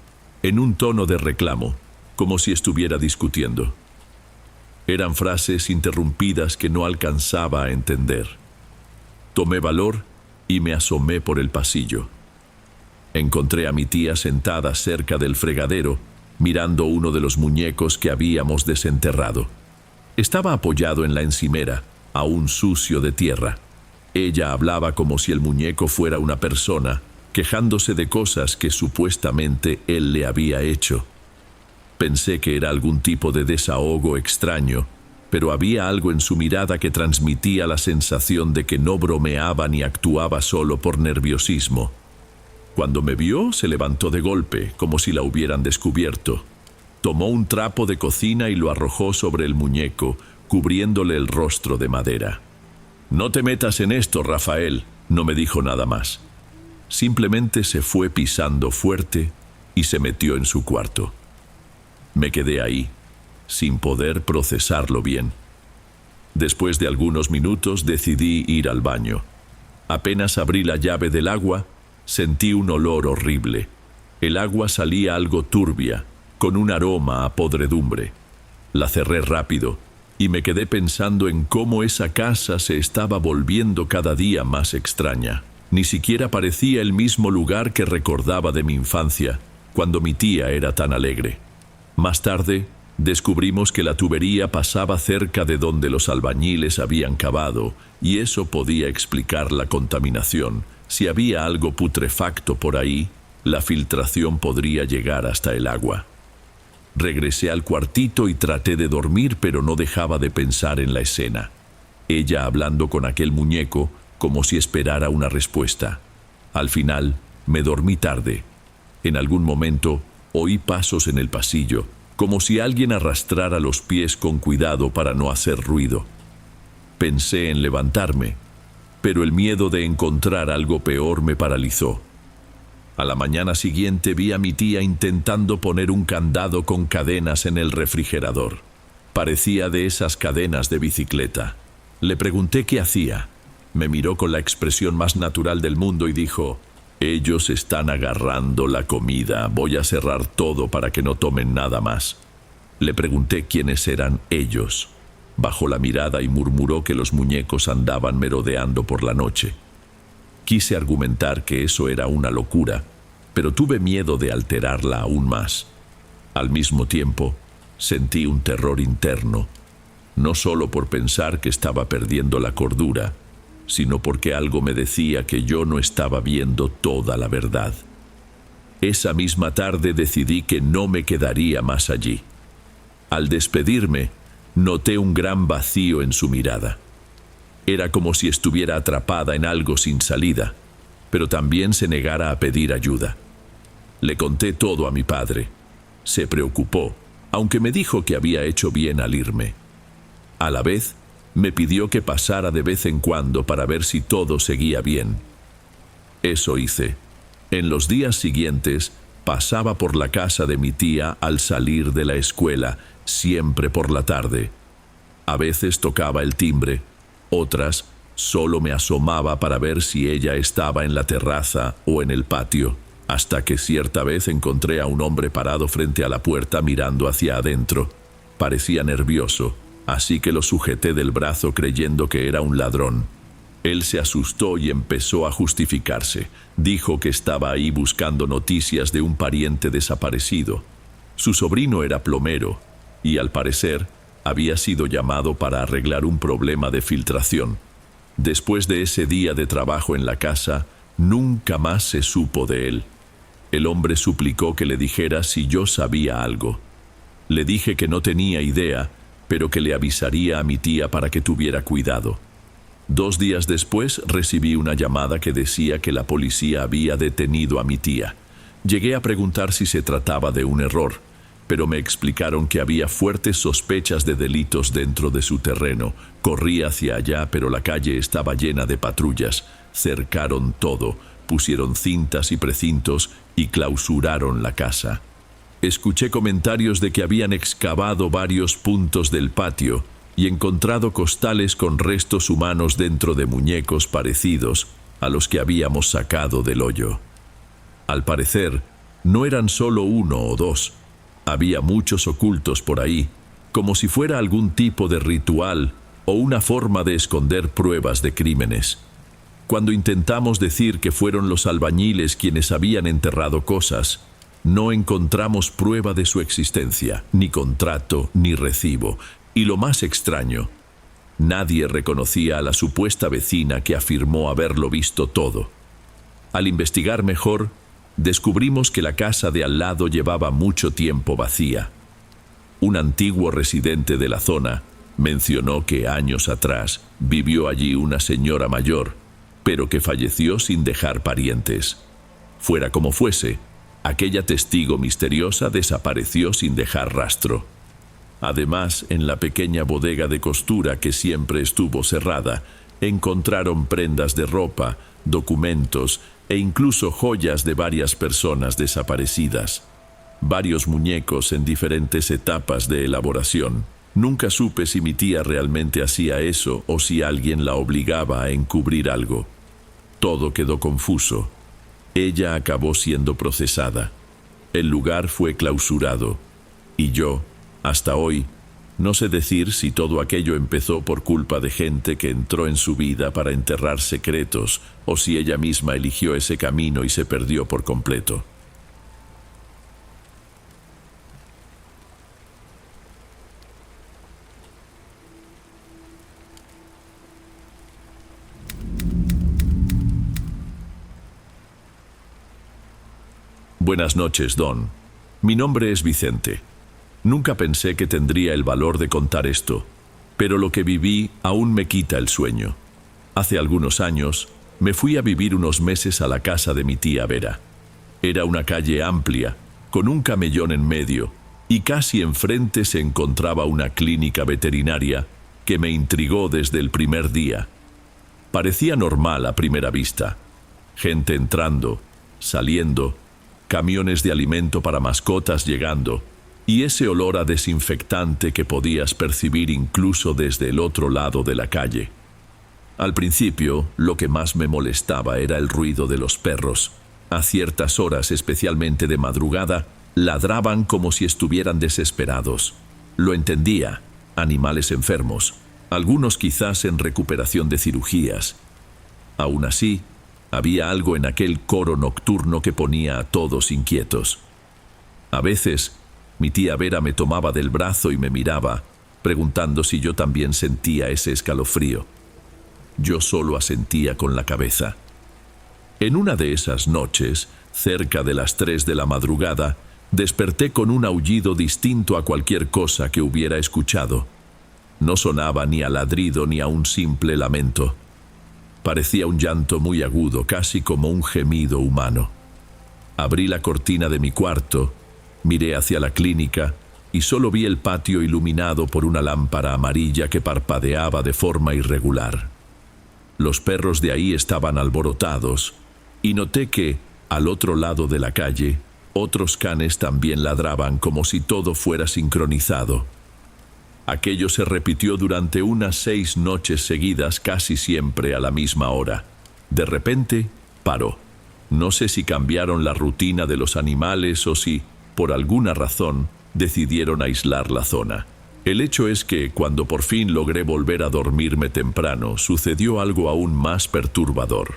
en un tono de reclamo, como si estuviera discutiendo. Eran frases interrumpidas que no alcanzaba a entender. Tomé valor y me asomé por el pasillo. Encontré a mi tía sentada cerca del fregadero, mirando uno de los muñecos que habíamos desenterrado. Estaba apoyado en la encimera, aún sucio de tierra. Ella hablaba como si el muñeco fuera una persona, quejándose de cosas que supuestamente él le había hecho. Pensé que era algún tipo de desahogo extraño, pero había algo en su mirada que transmitía la sensación de que no bromeaba ni actuaba solo por nerviosismo. Cuando me vio, se levantó de golpe, como si la hubieran descubierto. Tomó un trapo de cocina y lo arrojó sobre el muñeco, cubriéndole el rostro de madera. «No te metas en esto, Rafael», no me dijo nada más. Simplemente se fue pisando fuerte y se metió en su cuarto. Me quedé ahí, sin poder procesarlo bien. Después de algunos minutos decidí ir al baño. Apenas abrí la llave del agua, sentí un olor horrible. El agua salía algo turbia, con un aroma a podredumbre. La cerré rápido y me quedé pensando en cómo esa casa se estaba volviendo cada día más extraña. Ni siquiera parecía el mismo lugar que recordaba de mi infancia, cuando mi tía era tan alegre. Más tarde, descubrimos que la tubería pasaba cerca de donde los albañiles habían cavado, y eso podía explicar la contaminación. Si había algo putrefacto por ahí, la filtración podría llegar hasta el agua. Regresé al cuartito y traté de dormir, pero no dejaba de pensar en la escena. Ella hablando con aquel muñeco, como si esperara una respuesta. Al final, me dormí tarde. En algún momento, oí pasos en el pasillo, como si alguien arrastrara los pies con cuidado para no hacer ruido. Pensé en levantarme, pero el miedo de encontrar algo peor me paralizó. A la mañana siguiente vi a mi tía intentando poner un candado con cadenas en el refrigerador. Parecía de esas cadenas de bicicleta. Le pregunté qué hacía. Me miró con la expresión más natural del mundo y dijo: «Ellos están agarrando la comida, voy a cerrar todo para que no tomen nada más». Le pregunté quiénes eran ellos. Bajó la mirada y murmuró que los muñecos andaban merodeando por la noche. Quise argumentar que eso era una locura, pero tuve miedo de alterarla aún más. Al mismo tiempo, sentí un terror interno, no solo por pensar que estaba perdiendo la cordura, sino porque algo me decía que yo no estaba viendo toda la verdad. Esa misma tarde decidí que no me quedaría más allí. Al despedirme, noté un gran vacío en su mirada. Era como si estuviera atrapada en algo sin salida, pero también se negara a pedir ayuda. Le conté todo a mi padre. Se preocupó, aunque me dijo que había hecho bien al irme. A la vez, me pidió que pasara de vez en cuando para ver si todo seguía bien. Eso hice. En los días siguientes, pasaba por la casa de mi tía al salir de la escuela, siempre por la tarde. A veces tocaba el timbre, otras solo me asomaba para ver si ella estaba en la terraza o en el patio, hasta que cierta vez encontré a un hombre parado frente a la puerta mirando hacia adentro. Parecía nervioso, así que lo sujeté del brazo creyendo que era un ladrón. Él se asustó y empezó a justificarse. Dijo que estaba ahí buscando noticias de un pariente desaparecido. Su sobrino era plomero y, al parecer, había sido llamado para arreglar un problema de filtración. Después de ese día de trabajo en la casa, nunca más se supo de él. El hombre suplicó que le dijera si yo sabía algo. Le dije que no tenía idea, pero que le avisaría a mi tía para que tuviera cuidado. 2 días después recibí una llamada que decía que la policía había detenido a mi tía. Llegué a preguntar si se trataba de un error, pero me explicaron que había fuertes sospechas de delitos dentro de su terreno. Corrí hacia allá, pero la calle estaba llena de patrullas. Cercaron todo, pusieron cintas y precintos y clausuraron la casa. Escuché comentarios de que habían excavado varios puntos del patio y encontrado costales con restos humanos dentro de muñecos parecidos a los que habíamos sacado del hoyo. Al parecer, no eran solo 1 o 2. Había muchos ocultos por ahí, como si fuera algún tipo de ritual o una forma de esconder pruebas de crímenes. Cuando intentamos decir que fueron los albañiles quienes habían enterrado cosas, no encontramos prueba de su existencia, ni contrato, ni recibo. Y lo más extraño, nadie reconocía a la supuesta vecina que afirmó haberlo visto todo. Al investigar mejor, descubrimos que la casa de al lado llevaba mucho tiempo vacía. Un antiguo residente de la zona mencionó que años atrás vivió allí una señora mayor, pero que falleció sin dejar parientes. Fuera como fuese, aquella testigo misteriosa desapareció sin dejar rastro. Además, en la pequeña bodega de costura que siempre estuvo cerrada, encontraron prendas de ropa, documentos e incluso joyas de varias personas desaparecidas. varios muñecos en diferentes etapas de elaboración. Nunca supe si mi tía realmente hacía eso o si alguien la obligaba a encubrir algo. Todo quedó confuso. Ella acabó siendo procesada. El lugar fue clausurado. Y yo, hasta hoy, no sé decir si todo aquello empezó por culpa de gente que entró en su vida para enterrar secretos o si ella misma eligió ese camino y se perdió por completo. Buenas noches, Don. Mi nombre es Vicente. Nunca pensé que tendría el valor de contar esto, pero lo que viví aún me quita el sueño. Hace algunos años, me fui a vivir unos meses a la casa de mi tía Vera. Era una calle amplia, con un camellón en medio, y casi enfrente se encontraba una clínica veterinaria que me intrigó desde el primer día. Parecía normal a primera vista. Gente entrando, saliendo, camiones de alimento para mascotas llegando, y ese olor a desinfectante que podías percibir incluso desde el otro lado de la calle. Al principio, lo que más me molestaba era el ruido de los perros. A ciertas horas, especialmente de madrugada, ladraban como si estuvieran desesperados. Lo entendía, animales enfermos, algunos quizás en recuperación de cirugías. Aún así, había algo en aquel coro nocturno que ponía a todos inquietos. A veces, mi tía Vera me tomaba del brazo y me miraba, preguntando si yo también sentía ese escalofrío. Yo solo asentía con la cabeza. En una de esas noches, cerca de las 3 de la madrugada, desperté con un aullido distinto a cualquier cosa que hubiera escuchado. No sonaba ni a ladrido ni a un simple lamento. Parecía un llanto muy agudo, casi como un gemido humano. Abrí la cortina de mi cuarto, miré hacia la clínica y solo vi el patio iluminado por una lámpara amarilla que parpadeaba de forma irregular. Los perros de ahí estaban alborotados y noté que, al otro lado de la calle, otros canes también ladraban como si todo fuera sincronizado. Aquello se repitió durante unas 6 noches seguidas, casi siempre a la misma hora. De repente, paró. No sé si cambiaron la rutina de los animales o si, por alguna razón, decidieron aislar la zona. El hecho es que, cuando por fin logré volver a dormirme temprano, sucedió algo aún más perturbador.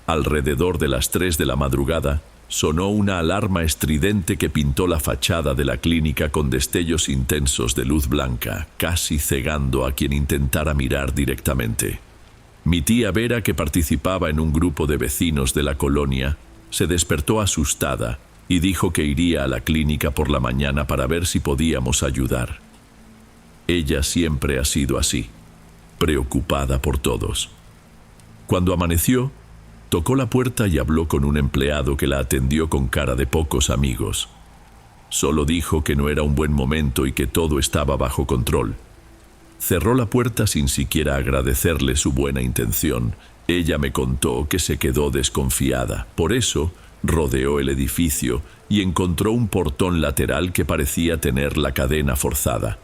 Alrededor de las 3 de la madrugada, sonó una alarma estridente que pintó la fachada de la clínica con destellos intensos de luz blanca, casi cegando a quien intentara mirar directamente. Mi tía Vera, que participaba en un grupo de vecinos de la colonia, se despertó asustada y dijo que iría a la clínica por la mañana para ver si podíamos ayudar. Ella siempre ha sido así, preocupada por todos. Cuando amaneció, tocó la puerta y habló con un empleado que la atendió con cara de pocos amigos. Solo dijo que no era un buen momento y que todo estaba bajo control. Cerró la puerta sin siquiera agradecerle su buena intención. Ella me contó que se quedó desconfiada. Por eso, rodeó el edificio y encontró un portón lateral que parecía tener la cadena forzada.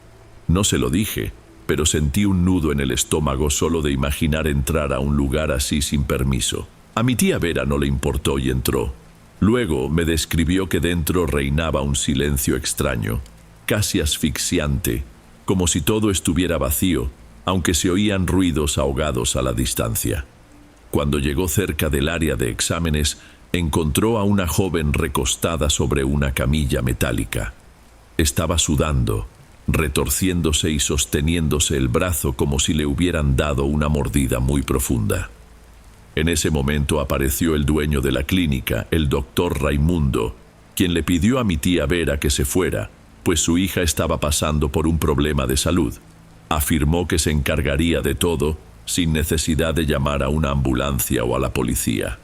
No se lo dije, pero sentí un nudo en el estómago solo de imaginar entrar a un lugar así sin permiso. A mi tía Vera no le importó y entró. Luego me describió que dentro reinaba un silencio extraño, casi asfixiante, como si todo estuviera vacío, aunque se oían ruidos ahogados a la distancia. Cuando llegó cerca del área de exámenes, encontró a una joven recostada sobre una camilla metálica. Estaba sudando, retorciéndose y sosteniéndose el brazo como si le hubieran dado una mordida muy profunda. En ese momento apareció el dueño de la clínica, el doctor Raimundo, quien le pidió a mi tía Vera que se fuera, pues su hija estaba pasando por un problema de salud. Afirmó que se encargaría de todo, sin necesidad de llamar a una ambulancia o a la policía.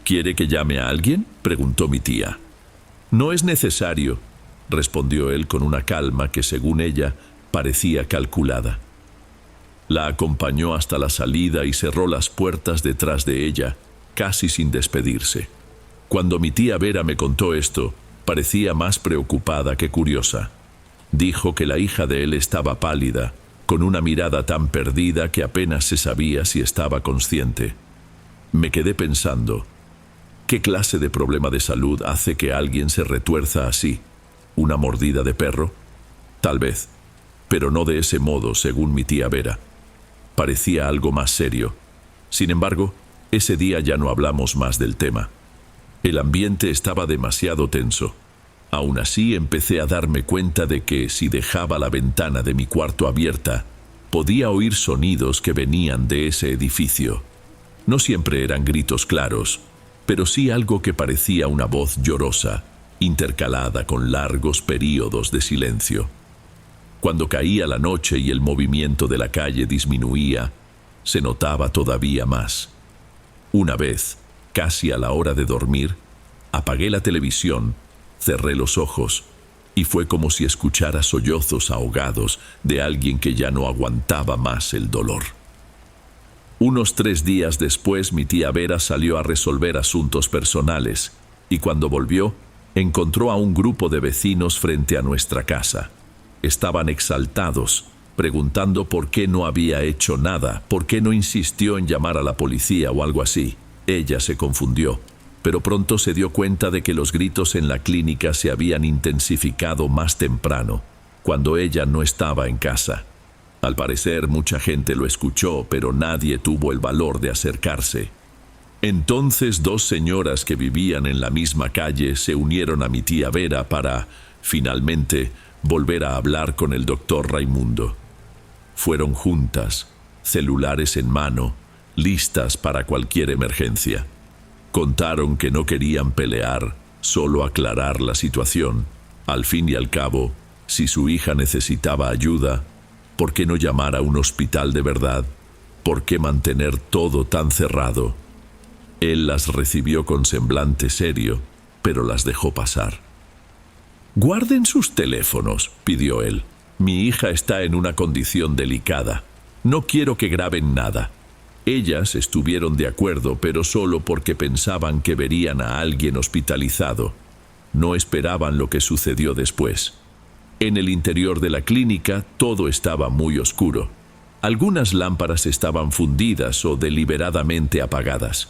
¿Quiere que llame a alguien?, preguntó mi tía. No es necesario, respondió él con una calma que, según ella, parecía calculada. La acompañó hasta la salida y cerró las puertas detrás de ella, casi sin despedirse. Cuando mi tía Vera me contó esto, Parecía más preocupada que curiosa. Dijo que la hija de él estaba pálida, con una mirada tan perdida que apenas se sabía si estaba consciente. Me quedé pensando, ¿qué clase de problema de salud hace que alguien se retuerza así? ¿Una mordida de perro? Tal vez, pero no de ese modo, según mi tía Vera. Parecía algo más serio. Sin embargo, ese día ya no hablamos más del tema. El ambiente estaba demasiado tenso. Aún así, empecé a darme cuenta de que, si dejaba la ventana de mi cuarto abierta, podía oír sonidos que venían de ese edificio. No siempre eran gritos claros, pero sí algo que parecía una voz llorosa, intercalada con largos períodos de silencio. Cuando caía la noche y el movimiento de la calle disminuía, se notaba todavía más. Una vez, casi a la hora de dormir, apagué la televisión, cerré los ojos, y fue como si escuchara sollozos ahogados de alguien que ya no aguantaba más el dolor. Unos 3 días después, mi tía Vera salió a resolver asuntos personales, y cuando volvió, encontró a un grupo de vecinos frente a nuestra casa. Estaban exaltados, preguntando por qué no había hecho nada, por qué no insistió en llamar a la policía o algo así. Ella se confundió, pero pronto se dio cuenta de que los gritos en la clínica se habían intensificado más temprano, cuando ella no estaba en casa. Al parecer, mucha gente lo escuchó, pero nadie tuvo el valor de acercarse. Entonces, 2 señoras que vivían en la misma calle se unieron a mi tía Vera para, finalmente, volver a hablar con el doctor Raimundo. Fueron juntas, celulares en mano, listas para cualquier emergencia. Contaron que no querían pelear, solo aclarar la situación. Al fin y al cabo, si su hija necesitaba ayuda, ¿por qué no llamar a un hospital de verdad? ¿Por qué mantener todo tan cerrado? Él las recibió con semblante serio, pero las dejó pasar. «Guarden sus teléfonos», pidió él. «Mi hija está en una condición delicada. No quiero que graben nada». Ellas estuvieron de acuerdo, pero solo porque pensaban que verían a alguien hospitalizado. No esperaban lo que sucedió después. En el interior de la clínica todo estaba muy oscuro. Algunas lámparas estaban fundidas o deliberadamente apagadas.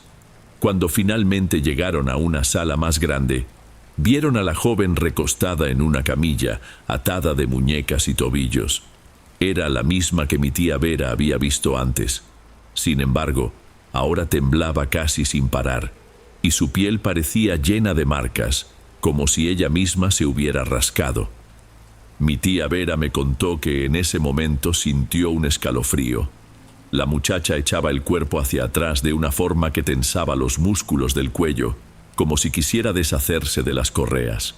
Cuando finalmente llegaron a una sala más grande, vieron a la joven recostada en una camilla, atada de muñecas y tobillos. Era la misma que mi tía Vera había visto antes. Sin embargo, ahora temblaba casi sin parar, y su piel parecía llena de marcas, como si ella misma se hubiera rascado. Mi tía Vera me contó que en ese momento sintió un escalofrío. La muchacha echaba el cuerpo hacia atrás de una forma que tensaba los músculos del cuello, como si quisiera deshacerse de las correas.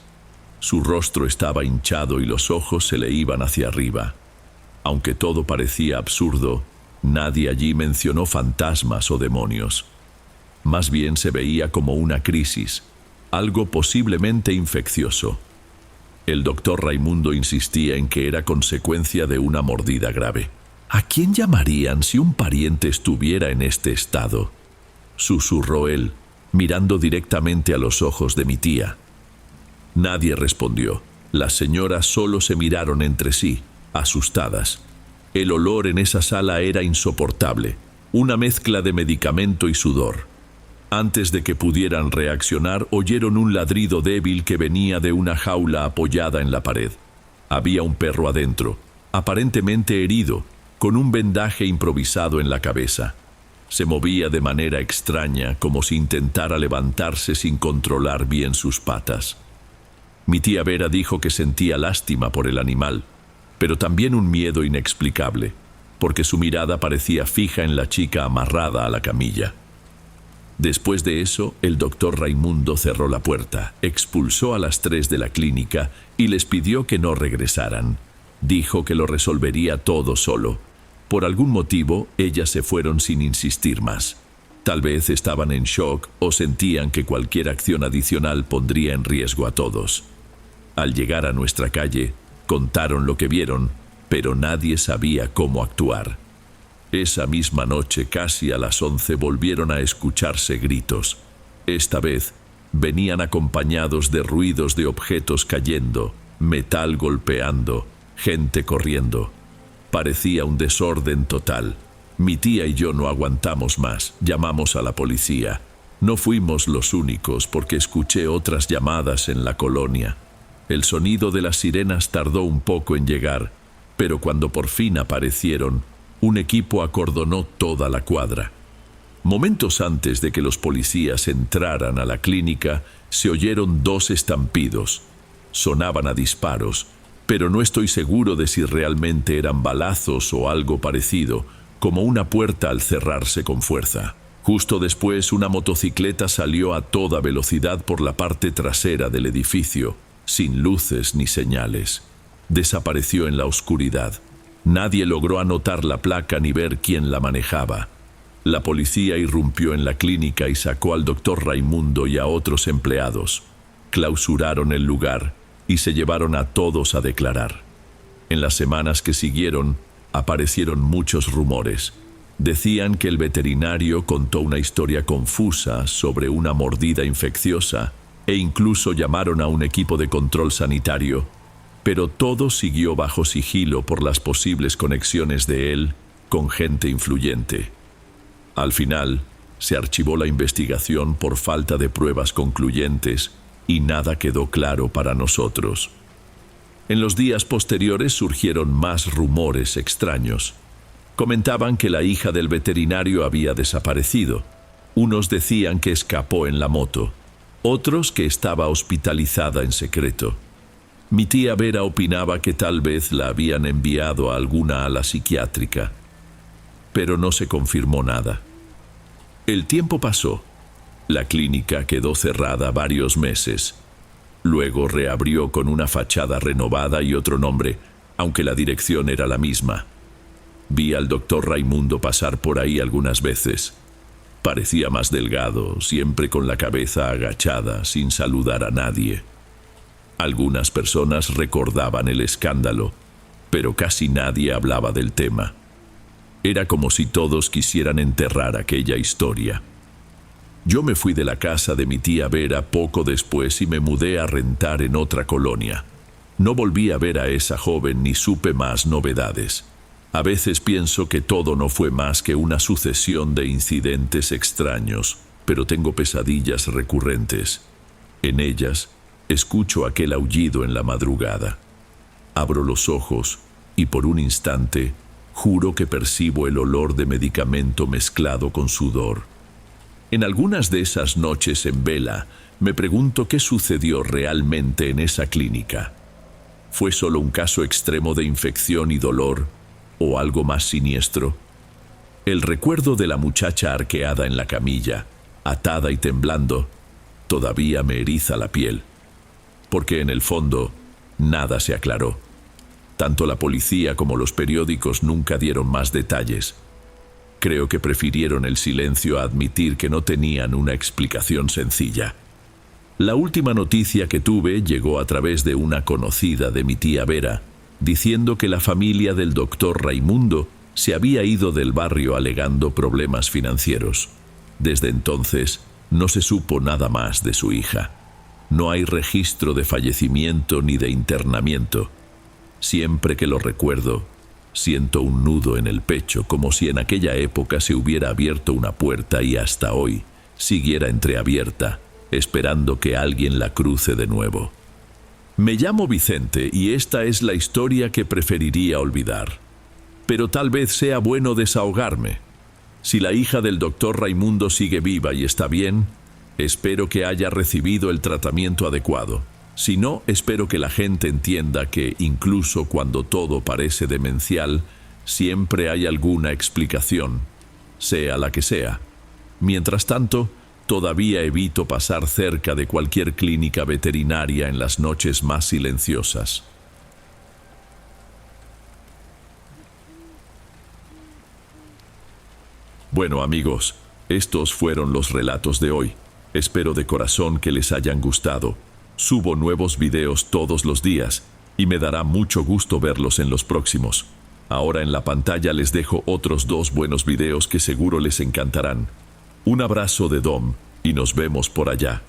Su rostro estaba hinchado y los ojos se le iban hacia arriba. Aunque todo parecía absurdo, nadie allí mencionó fantasmas o demonios. Más bien se veía como una crisis, algo posiblemente infeccioso. El doctor Raimundo insistía en que era consecuencia de una mordida grave. ¿A quién llamarían si un pariente estuviera en este estado?, susurró él, mirando directamente a los ojos de mi tía. Nadie respondió. Las señoras solo se miraron entre sí, asustadas. El olor en esa sala era insoportable, una mezcla de medicamento y sudor. Antes de que pudieran reaccionar, oyeron un ladrido débil que venía de una jaula apoyada en la pared. Había un perro adentro, aparentemente herido, con un vendaje improvisado en la cabeza. Se movía de manera extraña, como si intentara levantarse sin controlar bien sus patas. Mi tía Vera dijo que sentía lástima por el animal, pero también un miedo inexplicable, porque su mirada parecía fija en la chica amarrada a la camilla. Después de eso, el doctor Raimundo cerró la puerta, expulsó a las 3 de la clínica y les pidió que no regresaran. Dijo que lo resolvería todo solo. Por algún motivo, ellas se fueron sin insistir más. Tal vez estaban en shock o sentían que cualquier acción adicional pondría en riesgo a todos. Al llegar a nuestra calle, contaron lo que vieron, pero nadie sabía cómo actuar. Esa misma noche, casi a las 11, volvieron a escucharse gritos. Esta vez, venían acompañados de ruidos de objetos cayendo, metal golpeando, gente corriendo. Parecía un desorden total. Mi tía y yo no aguantamos más. Llamamos a la policía. No fuimos los únicos porque escuché otras llamadas en la colonia. El sonido de las sirenas tardó un poco en llegar, pero cuando por fin aparecieron, un equipo acordonó toda la cuadra. Momentos antes de que los policías entraran a la clínica, se oyeron 2 estampidos. Sonaban a disparos, pero no estoy seguro de si realmente eran balazos o algo parecido, como una puerta al cerrarse con fuerza. Justo después, una motocicleta salió a toda velocidad por la parte trasera del edificio, sin luces ni señales. Desapareció en la oscuridad. Nadie logró anotar la placa ni ver quién la manejaba. La policía irrumpió en la clínica y sacó al doctor Raimundo y a otros empleados. Clausuraron el lugar y se llevaron a todos a declarar. En las semanas que siguieron, aparecieron muchos rumores. Decían que el veterinario contó una historia confusa sobre una mordida infecciosa e incluso llamaron a un equipo de control sanitario, pero todo siguió bajo sigilo por las posibles conexiones de él con gente influyente. Al final, se archivó la investigación por falta de pruebas concluyentes y nada quedó claro para nosotros. En los días posteriores surgieron más rumores extraños. Comentaban que la hija del veterinario había desaparecido. Unos decían que escapó en la moto, otros que estaba hospitalizada en secreto. Mi tía Vera opinaba que tal vez la habían enviado a alguna ala psiquiátrica, pero no se confirmó nada. El tiempo pasó. La clínica quedó cerrada varios meses. Luego reabrió con una fachada renovada y otro nombre, aunque la dirección era la misma. Vi al doctor Raimundo pasar por ahí algunas veces. Parecía más delgado, siempre con la cabeza agachada, sin saludar a nadie. Algunas personas recordaban el escándalo, pero casi nadie hablaba del tema. Era como si todos quisieran enterrar aquella historia. Yo me fui de la casa de mi tía Vera poco después y me mudé a rentar en otra colonia. No volví a ver a esa joven ni supe más novedades. A veces pienso que todo no fue más que una sucesión de incidentes extraños, pero tengo pesadillas recurrentes. En ellas, escucho aquel aullido en la madrugada. Abro los ojos y por un instante juro que percibo el olor de medicamento mezclado con sudor. En algunas de esas noches en vela, me pregunto qué sucedió realmente en esa clínica. ¿Fue solo un caso extremo de infección y dolor, o algo más siniestro? El recuerdo de la muchacha arqueada en la camilla, atada y temblando, todavía me eriza la piel, porque en el fondo nada se aclaró. Tanto la policía como los periódicos nunca dieron más detalles. Creo que prefirieron el silencio a admitir que no tenían una explicación sencilla. La última noticia que tuve llegó a través de una conocida de mi tía Vera, diciendo que la familia del doctor Raimundo se había ido del barrio alegando problemas financieros. Desde entonces, no se supo nada más de su hija. No hay registro de fallecimiento ni de internamiento. Siempre que lo recuerdo, siento un nudo en el pecho, como si en aquella época se hubiera abierto una puerta y hasta hoy siguiera entreabierta, esperando que alguien la cruce de nuevo. Me llamo Vicente y esta es la historia que preferiría olvidar. Pero tal vez sea bueno desahogarme. Si la hija del doctor Raimundo sigue viva y está bien, espero que haya recibido el tratamiento adecuado. Si no, espero que la gente entienda que, incluso cuando todo parece demencial, siempre hay alguna explicación, sea la que sea. Mientras tanto, todavía evito pasar cerca de cualquier clínica veterinaria en las noches más silenciosas. Bueno, amigos, estos fueron los relatos de hoy. Espero de corazón que les hayan gustado. Subo nuevos videos todos los días y me dará mucho gusto verlos en los próximos. Ahora en la pantalla les dejo otros 2 buenos videos que seguro les encantarán. Un abrazo de Dom y nos vemos por allá.